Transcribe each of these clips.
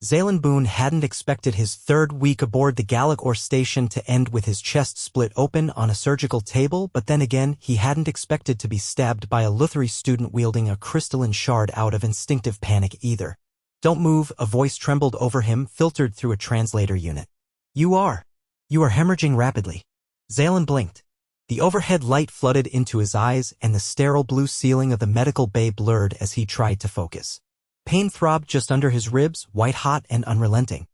Xalen Boone hadn't expected his third week aboard the Galacore Station to end with his chest split open on a surgical table, but then again, he hadn't expected to be stabbed by a Lutherie student wielding a crystalline shard out of instinctive panic either. "Don't move," a voice trembled over him, filtered through a translator unit. You are hemorrhaging rapidly." Xalen blinked. The overhead light flooded into his eyes, and the sterile blue ceiling of the medical bay blurred as he tried to focus. Pain throbbed just under his ribs, white-hot and unrelenting.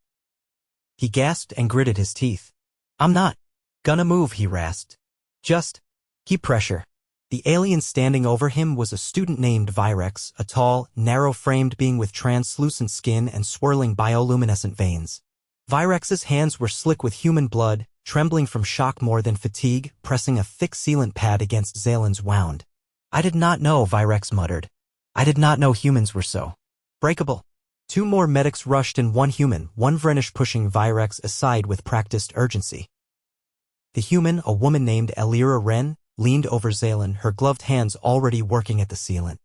He gasped and gritted his teeth. "I'm not gonna move," he rasped. "Just keep pressure." The alien standing over him was a student named Virex, a tall, narrow-framed being with translucent skin and swirling bioluminescent veins. Virex's hands were slick with human blood, trembling from shock more than fatigue, pressing a thick sealant pad against Xalen's wound. "I did not know," Virex muttered. "I did not know humans were so breakable." Two more medics rushed and one human, one Vrenish pushing Virex aside with practiced urgency. The human, a woman named Elira Wren, leaned over Xalen, her gloved hands already working at the sealant.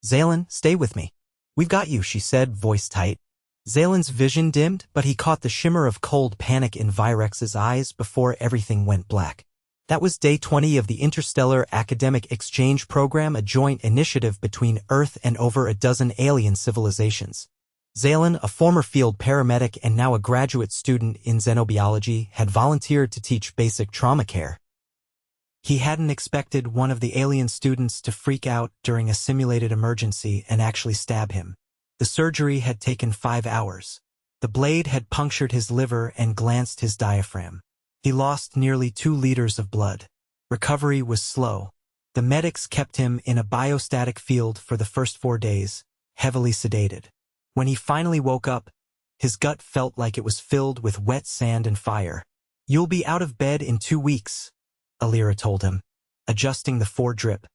"Xalen, stay with me. We've got you," she said, voice tight. Xalen's vision dimmed, but he caught the shimmer of cold panic in Virex's eyes before everything went black. That was day 20 of the Interstellar Academic Exchange Program, a joint initiative between Earth and over a dozen alien civilizations. Xalen, a former field paramedic and now a graduate student in xenobiology, had volunteered to teach basic trauma care. He hadn't expected one of the alien students to freak out during a simulated emergency and actually stab him. The surgery had taken 5 hours. The blade had punctured his liver and glanced his diaphragm. He lost nearly 2 liters of blood. Recovery was slow. The medics kept him in a biostatic field for the first 4 days, heavily sedated. When he finally woke up, his gut felt like it was filled with wet sand and fire. "You'll be out of bed in 2 weeks, Elira told him, adjusting the 4-drip.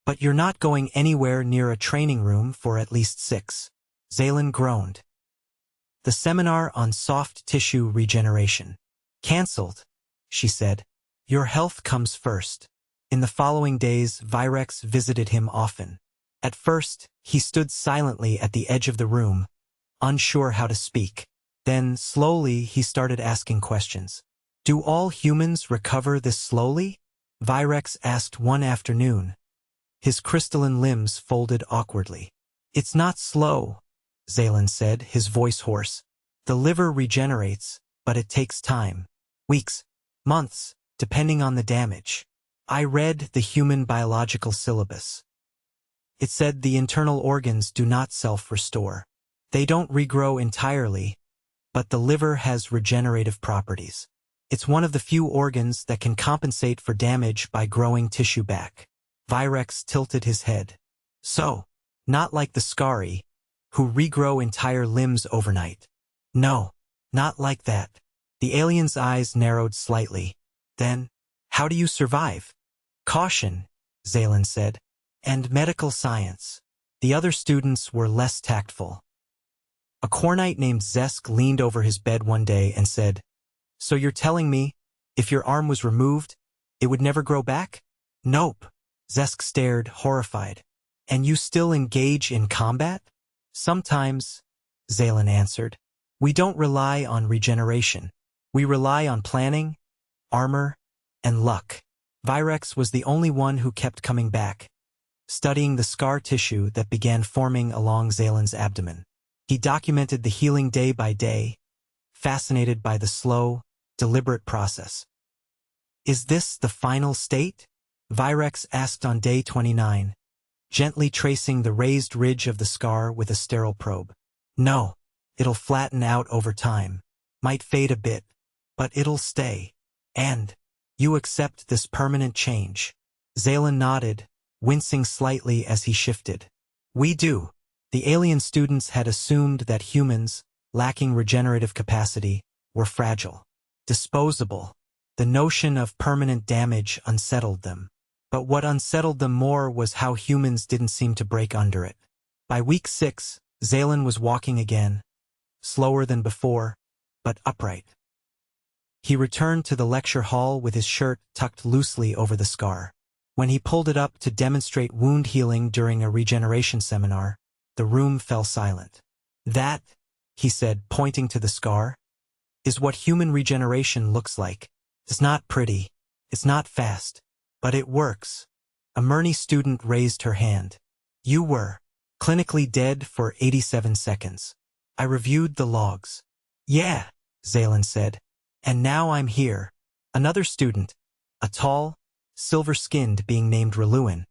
"But you're not going anywhere near a training room for at least 6. Xalen groaned. "The seminar on soft tissue regeneration. Cancelled," she said. "Your health comes first." In the following days, Virex visited him often. At first, he stood silently at the edge of the room, unsure how to speak. Then, slowly, he started asking questions. "Do all humans recover this slowly?" Virex asked one afternoon. His crystalline limbs folded awkwardly. "It's not slow," Xalen said, his voice hoarse. "The liver regenerates, but it takes time. Weeks, months, depending on the damage. I read the human biological syllabus. It said the internal organs do not self-restore. They don't regrow entirely, but the liver has regenerative properties. It's one of the few organs that can compensate for damage by growing tissue back." Virex tilted his head. "So, not like the Scari, who regrow entire limbs overnight." "No, not like that." The alien's eyes narrowed slightly. "Then, how do you survive?" "Caution," Xalen said, "and medical science." The other students were less tactful. A Kornite named Zesk leaned over his bed one day and said, "So you're telling me, if your arm was removed, it would never grow back?" "Nope." Zesk stared, horrified. "And you still engage in combat?" "Sometimes," Xalen answered. "We don't rely on regeneration. We rely on planning, armor, and luck." Virex was the only one who kept coming back, studying the scar tissue that began forming along Xalen's abdomen. He documented the healing day by day, fascinated by the slow, deliberate process. "Is this the final state?" Virex asked on day 29, gently tracing the raised ridge of the scar with a sterile probe. "No, it'll flatten out over time. Might fade a bit, but it'll stay. And you accept this permanent change?" Xalen nodded, wincing slightly as he shifted. "We do." The alien students had assumed that humans, lacking regenerative capacity, were fragile, disposable. The notion of permanent damage unsettled them. But what unsettled them more was how humans didn't seem to break under it. By week 6, Xalen was walking again, slower than before, but upright. He returned to the lecture hall with his shirt tucked loosely over the scar. When he pulled it up to demonstrate wound healing during a regeneration seminar, the room fell silent. "That," he said, pointing to the scar, is what human regeneration looks like. It's not pretty, it's not fast, but it works. A Murney student raised her hand. You were clinically dead for 87 seconds. I reviewed the logs. Yeah, Xalen said. And now I'm here. Another student, a tall, silver-skinned being named Reluin,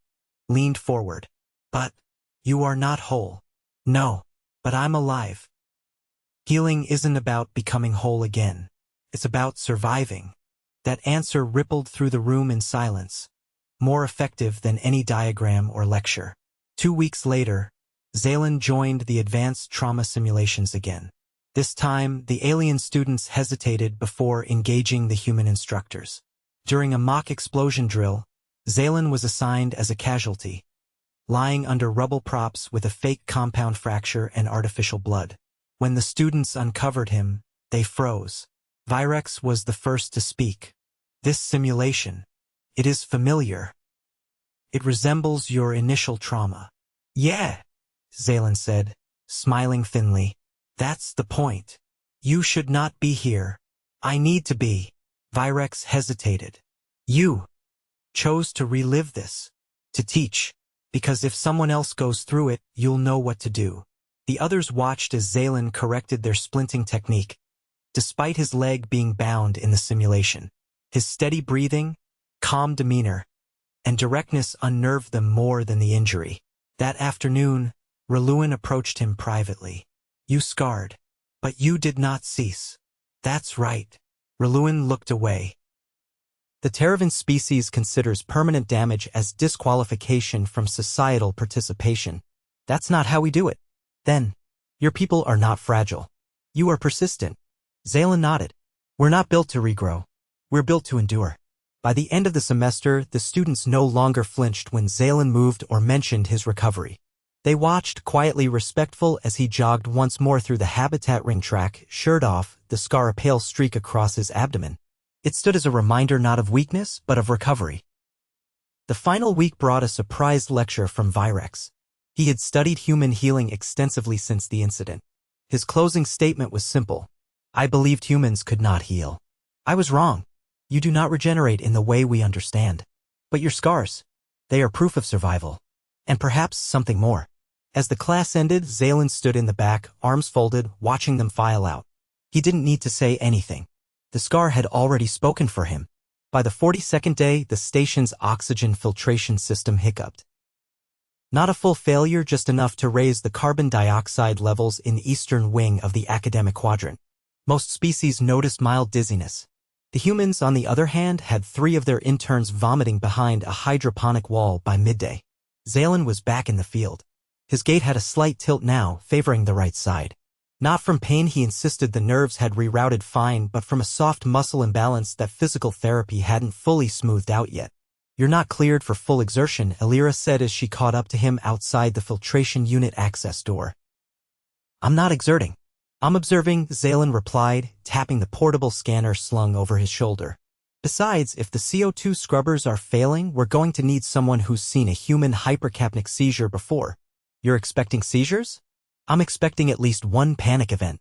leaned forward. But you are not whole. No, but I'm alive. Healing isn't about becoming whole again. It's about surviving. That answer rippled through the room in silence, more effective than any diagram or lecture. 2 weeks later, Xalen joined the advanced trauma simulations again. This time, the alien students hesitated before engaging the human instructors. During a mock explosion drill, Xalen was assigned as a casualty, lying under rubble props with a fake compound fracture and artificial blood. When the students uncovered him, they froze. Virex was the first to speak. This simulation, it is familiar. It resembles your initial trauma. Yeah, Xalen said, smiling thinly. That's the point. You should not be here. I need to be. Virex hesitated. You chose to relive this, to teach, because if someone else goes through it, you'll know what to do. The others watched as Xalen corrected their splinting technique, despite his leg being bound in the simulation. His steady breathing, calm demeanor, and directness unnerved them more than the injury. That afternoon, Reluin approached him privately. You scarred, but you did not cease. That's right. Reluin looked away. The Terravan species considers permanent damage as disqualification from societal participation. That's not how we do it. Then, your people are not fragile. You are persistent. Xalen nodded. We're not built to regrow. We're built to endure. By the end of the semester, the students no longer flinched when Xalen moved or mentioned his recovery. They watched, quietly respectful, as he jogged once more through the habitat ring track, shirt off, the scar a pale streak across his abdomen. It stood as a reminder not of weakness, but of recovery. The final week brought a surprise lecture from Virex. He had studied human healing extensively since the incident. His closing statement was simple. I believed humans could not heal. I was wrong. You do not regenerate in the way we understand. But your scars, they are proof of survival. And perhaps something more. As the class ended, Xalen stood in the back, arms folded, watching them file out. He didn't need to say anything. The scar had already spoken for him. By the 42nd day, the station's oxygen filtration system hiccuped. Not a full failure, just enough to raise the carbon dioxide levels in the eastern wing of the academic quadrant. Most species noticed mild dizziness. The humans, on the other hand, had 3 of their interns vomiting behind a hydroponic wall by midday. Xalen was back in the field. His gait had a slight tilt now, favoring the right side. Not from pain, he insisted, the nerves had rerouted fine, but from a soft muscle imbalance that physical therapy hadn't fully smoothed out yet. You're not cleared for full exertion, Elira said as she caught up to him outside the filtration unit access door. I'm not exerting. I'm observing, Xalen replied, tapping the portable scanner slung over his shoulder. Besides, if the CO2 scrubbers are failing, we're going to need someone who's seen a human hypercapnic seizure before. You're expecting seizures? I'm expecting at least one panic event.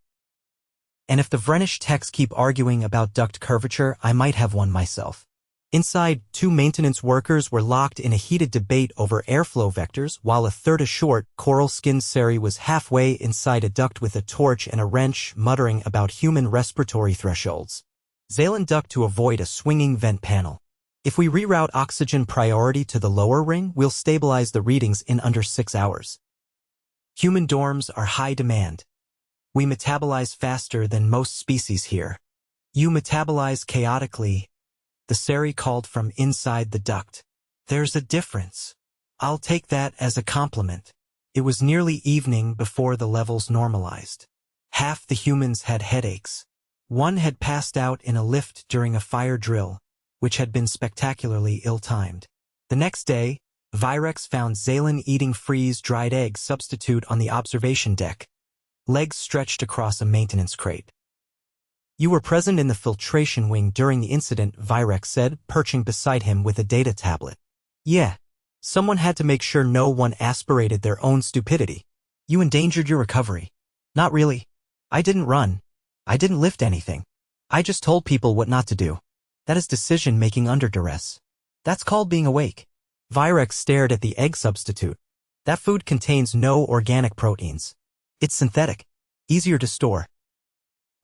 And if the Vrenish techs keep arguing about duct curvature, I might have one myself. Inside, 2 maintenance workers were locked in a heated debate over airflow vectors, while a third, a short, coral-skinned Sari, was halfway inside a duct with a torch and a wrench, muttering about human respiratory thresholds. Xalen ducked to avoid a swinging vent panel. If we reroute oxygen priority to the lower ring, we'll stabilize the readings in under 6 hours. Human dorms are high demand. We metabolize faster than most species here. You metabolize chaotically, the Sari called from inside the duct. There's a difference. I'll take that as a compliment. It was nearly evening before the levels normalized. Half the humans had headaches. One had passed out in a lift during a fire drill, which had been spectacularly ill-timed. The next day, Virex found Xalen eating freeze-dried egg substitute on the observation deck, legs stretched across a maintenance crate. You were present in the filtration wing during the incident, Virex said, perching beside him with a data tablet. Yeah. Someone had to make sure no one aspirated their own stupidity. You endangered your recovery. Not really. I didn't run. I didn't lift anything. I just told people what not to do. That is decision-making under duress. That's called being awake. Virex stared at the egg substitute. That food contains no organic proteins. It's synthetic. Easier to store.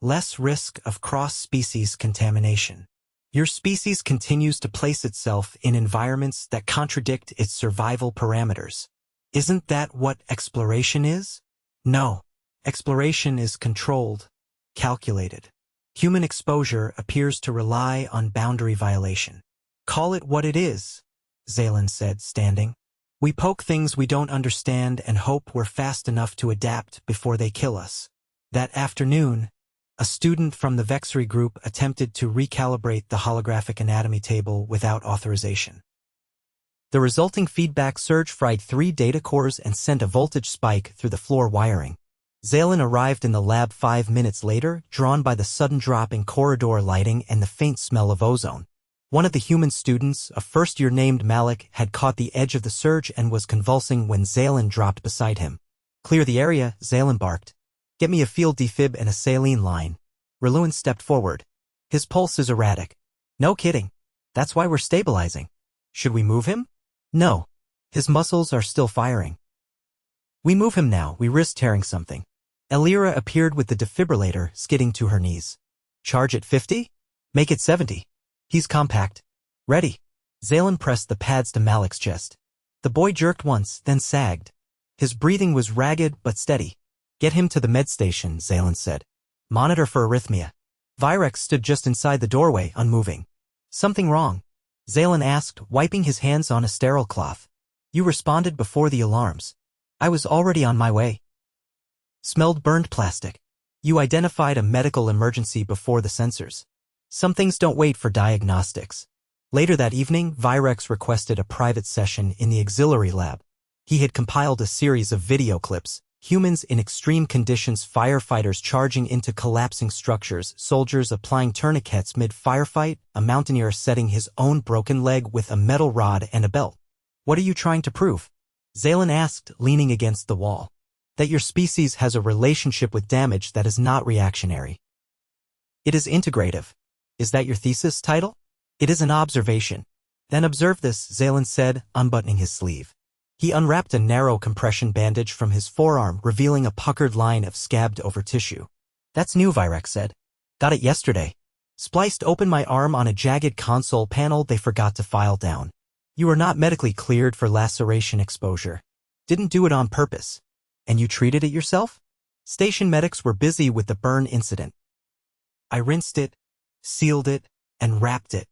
Less risk of cross-species contamination. Your species continues to place itself in environments that contradict its survival parameters. Isn't that what exploration is? No. Exploration is controlled, calculated. Human exposure appears to rely on boundary violation. Call it what it is, Xalen said, standing. We poke things we don't understand and hope we're fast enough to adapt before they kill us. That afternoon, a student from the Vexery group attempted to recalibrate the holographic anatomy table without authorization. The resulting feedback surge fried 3 data cores and sent a voltage spike through the floor wiring. Xalen arrived in the lab 5 minutes later, drawn by the sudden drop in corridor lighting and the faint smell of ozone. One of the human students, a first-year named Malik, had caught the edge of the surge and was convulsing when Xalen dropped beside him. Clear the area, Xalen barked. Get me a field defib and a saline line. Reluin stepped forward. His pulse is erratic. No kidding. That's why we're stabilizing. Should we move him? No. His muscles are still firing. We move him now, we risk tearing something. Elira appeared with the defibrillator, skidding to her knees. Charge at 50? Make it 70. He's compact. Ready. Xalen pressed the pads to Malik's chest. The boy jerked once, then sagged. His breathing was ragged but steady. Get him to the med station, Xalen said. Monitor for arrhythmia. Virex stood just inside the doorway, unmoving. Something wrong? Xalen asked, wiping his hands on a sterile cloth. You responded before the alarms. I was already on my way. Smelled burned plastic. You identified a medical emergency before the sensors. Some things don't wait for diagnostics. Later that evening, Virex requested a private session in the auxiliary lab. He had compiled a series of video clips, humans in extreme conditions, firefighters charging into collapsing structures, soldiers applying tourniquets mid-firefight, a mountaineer setting his own broken leg with a metal rod and a belt. What are you trying to prove? Xalen asked, leaning against the wall. That your species has a relationship with damage that is not reactionary. It is integrative. Is that your thesis title? It is an observation. Then observe this, Xalen said, unbuttoning his sleeve. He unwrapped a narrow compression bandage from his forearm, revealing a puckered line of scabbed over tissue. That's new, Virex said. Got it yesterday. Spliced open my arm on a jagged console panel they forgot to file down. You are not medically cleared for laceration exposure. Didn't do it on purpose. And you treated it yourself? Station medics were busy with the burn incident. I rinsed it, sealed it, and wrapped it.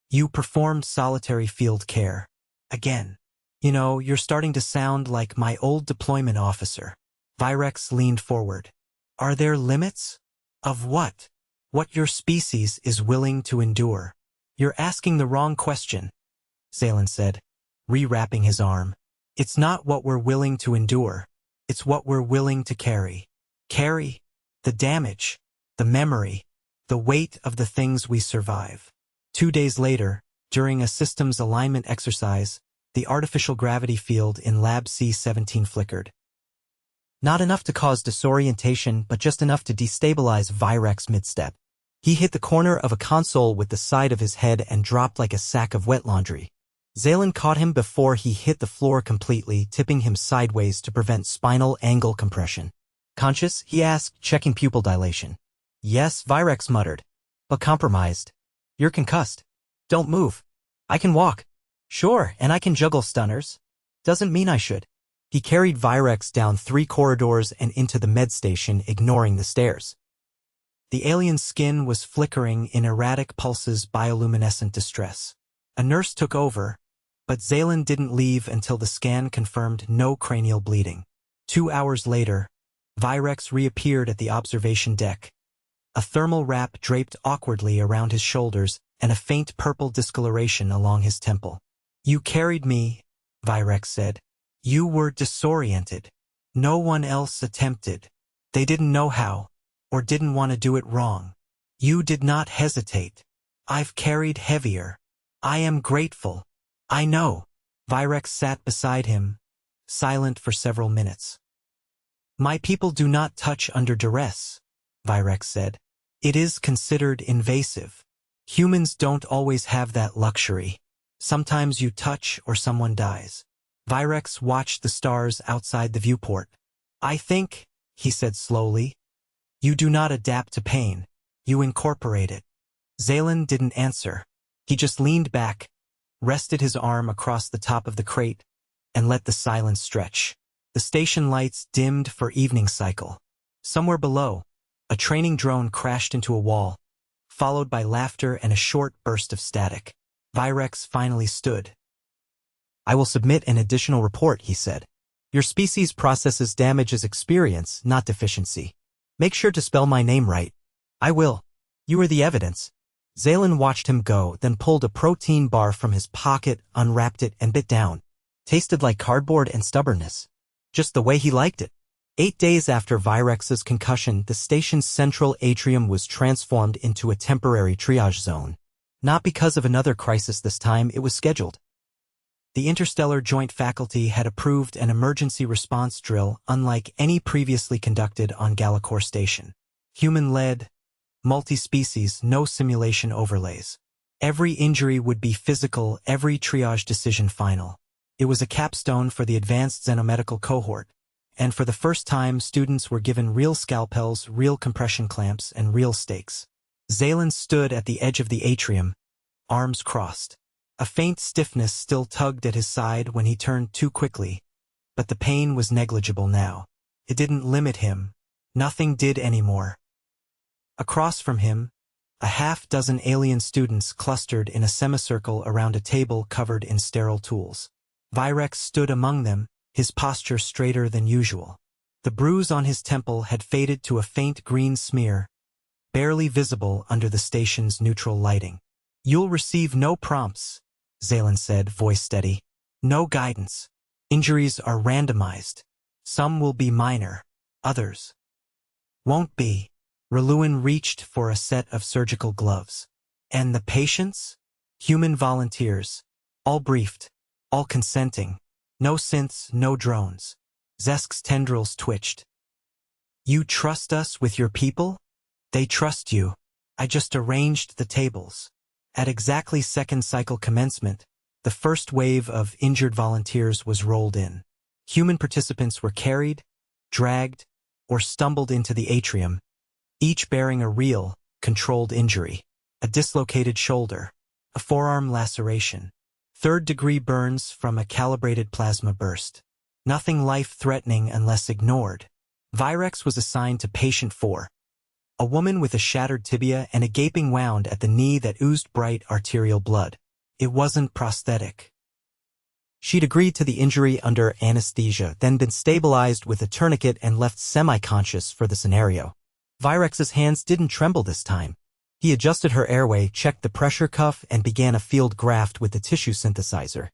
You performed solitary field care. Again. You know, you're starting to sound like my old deployment officer. Virex leaned forward. Are there limits? Of what? What your species is willing to endure. You're asking the wrong question, Xalen said, rewrapping his arm. It's not what we're willing to endure. It's what we're willing to carry. Carry the damage, the memory, the weight of the things we survive. 2 days later, during a systems alignment exercise, the artificial gravity field in Lab C-17 flickered. Not enough to cause disorientation, but just enough to destabilize Virex mid-step. He hit the corner of a console with the side of his head and dropped like a sack of wet laundry. Xalen caught him before he hit the floor completely, tipping him sideways to prevent spinal angle compression. Conscious? He asked, checking pupil dilation. Yes, Virex muttered. But compromised. You're concussed. Don't move. I can walk. Sure, and I can juggle stunners. Doesn't mean I should. He carried Virex down 3 corridors and into the med station, ignoring the stairs. The alien's skin was flickering in erratic pulses, bioluminescent distress. A nurse took over, but Xalen didn't leave until the scan confirmed no cranial bleeding. 2 hours later, Virex reappeared at the observation deck. A thermal wrap draped awkwardly around his shoulders and a faint purple discoloration along his temple. You carried me, Virex said. You were disoriented. No one else attempted. They didn't know how, or didn't want to do it wrong. You did not hesitate. I've carried heavier. I am grateful. I know. Virex sat beside him, silent for several minutes. My people do not touch under duress. Virex said. It is considered invasive. Humans don't always have that luxury. Sometimes you touch or someone dies. Virex watched the stars outside the viewport. I think, he said slowly, you do not adapt to pain. You incorporate it. Xalen didn't answer. He just leaned back, rested his arm across the top of the crate, and let the silence stretch. The station lights dimmed for evening cycle. Somewhere below, a training drone crashed into a wall, followed by laughter and a short burst of static. Virex finally stood. I will submit an additional report, he said. Your species processes damage as experience, not deficiency. Make sure to spell my name right. I will. You are the evidence. Xalen watched him go, then pulled a protein bar from his pocket, unwrapped it, and bit down. Tasted like cardboard and stubbornness. Just the way he liked it. 8 days after Virex's concussion, the station's central atrium was transformed into a temporary triage zone. Not because of another crisis this time, it was scheduled. The Interstellar Joint Faculty had approved an emergency response drill unlike any previously conducted on Galacore Station. Human-led, multi-species, no simulation overlays. Every injury would be physical, every triage decision final. It was a capstone for the advanced xenomedical cohort, and for the first time students were given real scalpels, real compression clamps, and real stakes. Xalen stood at the edge of the atrium, arms crossed. A faint stiffness still tugged at his side when he turned too quickly, but the pain was negligible now. It didn't limit him. Nothing did anymore. Across from him, a half-dozen alien students clustered in a semicircle around a table covered in sterile tools. Virex stood among them, his posture straighter than usual. The bruise on his temple had faded to a faint green smear, barely visible under the station's neutral lighting. You'll receive no prompts, Xalen said, voice steady. No guidance. Injuries are randomized. Some will be minor. Others won't be. Reluin reached for a set of surgical gloves. And the patients? Human volunteers. All briefed. All consenting. No synths, no drones. Zesk's tendrils twitched. You trust us with your people? They trust you. I just arranged the tables. At exactly second cycle commencement, the first wave of injured volunteers was rolled in. Human participants were carried, dragged, or stumbled into the atrium, each bearing a real, controlled injury. A dislocated shoulder, a forearm laceration, third-degree burns from a calibrated plasma burst. Nothing life-threatening unless ignored. Virex was assigned to patient 4. A woman with a shattered tibia and a gaping wound at the knee that oozed bright arterial blood. It wasn't prosthetic. She'd agreed to the injury under anesthesia, then been stabilized with a tourniquet and left semi-conscious for the scenario. Virex's hands didn't tremble this time. He adjusted her airway, checked the pressure cuff, and began a field graft with the tissue synthesizer.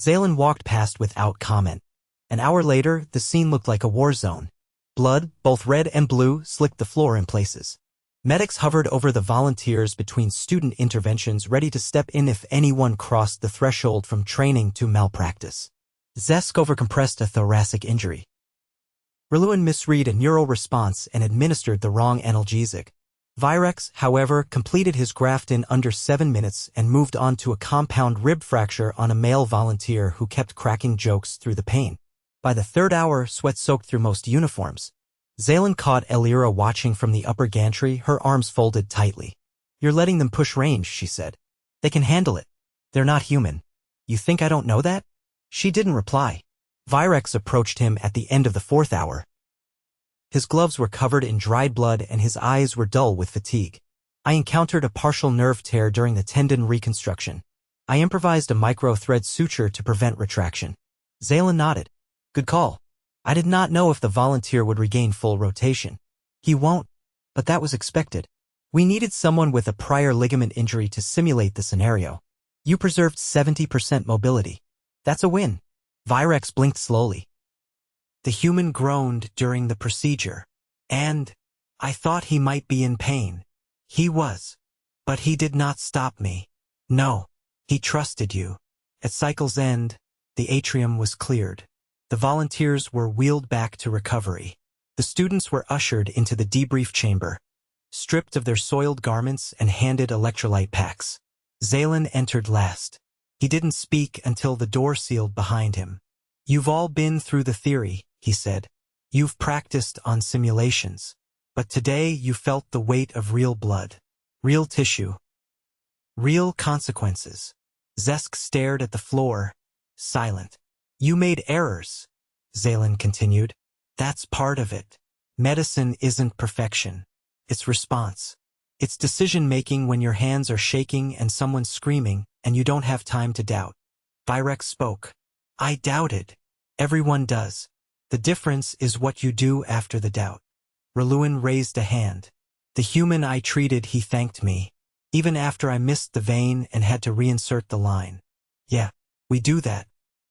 Xalen walked past without comment. An hour later, the scene looked like a war zone. Blood, both red and blue, slicked the floor in places. Medics hovered over the volunteers between student interventions, ready to step in if anyone crossed the threshold from training to malpractice. Zesk overcompressed a thoracic injury. Reluin misread a neural response and administered the wrong analgesic. Virex, however, completed his graft in under 7 minutes and moved on to a compound rib fracture on a male volunteer who kept cracking jokes through the pain. By the 3rd hour, sweat soaked through most uniforms. Xalen caught Elira watching from the upper gantry, her arms folded tightly. You're letting them push range, she said. They can handle it. They're not human. You think I don't know that? She didn't reply. Virex approached him at the end of the 4th hour. His gloves were covered in dried blood and his eyes were dull with fatigue. I encountered a partial nerve tear during the tendon reconstruction. I improvised a micro-thread suture to prevent retraction. Xalen nodded. Good call. I did not know if the volunteer would regain full rotation. He won't, but that was expected. We needed someone with a prior ligament injury to simulate the scenario. You preserved 70% mobility. That's a win. Virex blinked slowly. The human groaned during the procedure. And I thought he might be in pain. He was. But he did not stop me. No. He trusted you. At cycle's end, the atrium was cleared. The volunteers were wheeled back to recovery. The students were ushered into the debrief chamber, stripped of their soiled garments and handed electrolyte packs. Xalen entered last. He didn't speak until the door sealed behind him. "You've all been through the theory," he said. "You've practiced on simulations. But today you felt the weight of real blood, real tissue, real consequences." Zesk stared at the floor, silent. "You made errors," Xalen continued. "That's part of it. Medicine isn't perfection. It's response. It's decision-making when your hands are shaking and someone's screaming, and you don't have time to doubt." Virex spoke. "I doubted. Everyone does. The difference is what you do after the doubt." Reluin raised a hand. "The human I treated, he thanked me. Even after I missed the vein and had to reinsert the line." "Yeah, we do that.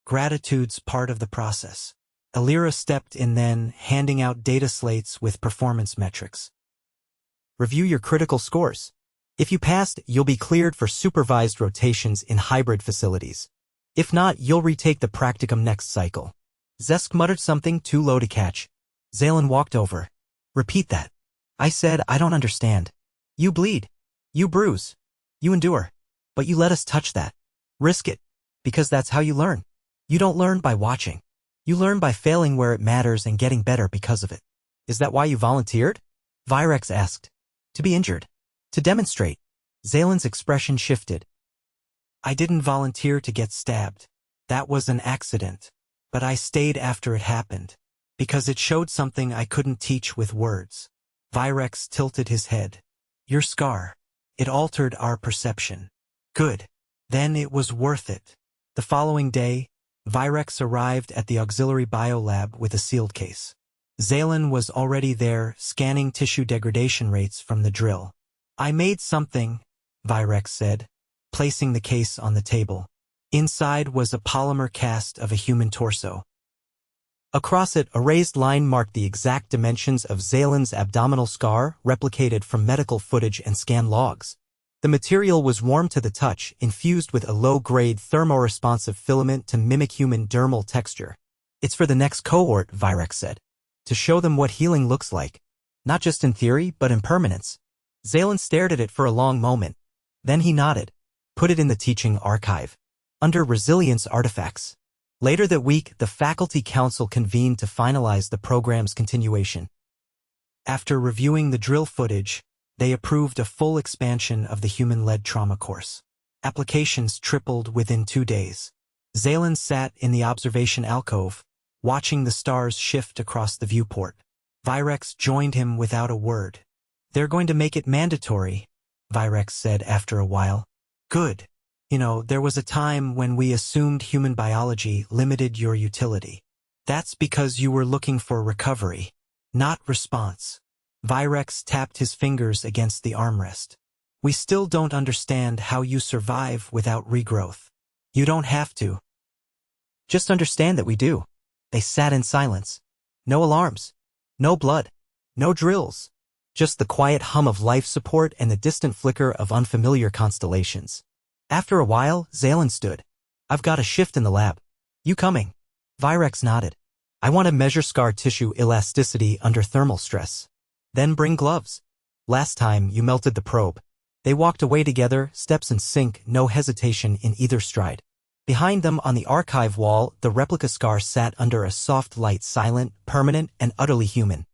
Gratitude's part of the process." Alira stepped in then, handing out data slates with performance metrics. "Review your critical scores. If you passed, you'll be cleared for supervised rotations in hybrid facilities. If not, you'll retake the practicum next cycle." Zesk muttered something too low to catch. Xalen walked over. "Repeat that." "I said I don't understand. You bleed. You bruise. You endure. But you let us touch that. Risk it. Because that's how you learn. You don't learn by watching. You learn by failing where it matters and getting better because of it." "Is that why you volunteered?" Virex asked. "To be injured. To demonstrate." Xalen's expression shifted. "I didn't volunteer to get stabbed. That was an accident. But I stayed after it happened. Because it showed something I couldn't teach with words." Virex tilted his head. "Your scar. It altered our perception." "Good. Then it was worth it." The following day, Virex arrived at the auxiliary biolab with a sealed case. Xalen was already there, scanning tissue degradation rates from the drill. "I made something," Virex said, placing the case on the table. Inside was a polymer cast of a human torso. Across it, a raised line marked the exact dimensions of Xalen's abdominal scar, replicated from medical footage and scan logs. The material was warm to the touch, infused with a low-grade thermoresponsive filament to mimic human dermal texture. "It's for the next cohort," Virex said. "To show them what healing looks like. Not just in theory, but in permanence." Xalen stared at it for a long moment. Then he nodded. "Put it in the teaching archive. Under resilience artifacts." Later that week, the faculty council convened to finalize the program's continuation. After reviewing the drill footage, they approved a full expansion of the human-led trauma course. Applications tripled within 2 days. Xalen sat in the observation alcove, watching the stars shift across the viewport. Virex joined him without a word. "They're going to make it mandatory," Virex said after a while. "Good. You know, there was a time when we assumed human biology limited your utility. That's because you were looking for recovery, not response." Virex tapped his fingers against the armrest. "We still don't understand how you survive without regrowth. You don't have to. Just understand that we do." They sat in silence. No alarms. No blood. No drills. Just the quiet hum of life support and the distant flicker of unfamiliar constellations. After a while, Xalen stood. "I've got a shift in the lab. You coming?" Virex nodded. "I want to measure scar tissue elasticity under thermal stress. Then bring gloves. Last time, you melted the probe." They walked away together, steps in sync, no hesitation in either stride. Behind them on the archive wall, the replica scar sat under a soft light, silent, permanent, and utterly human.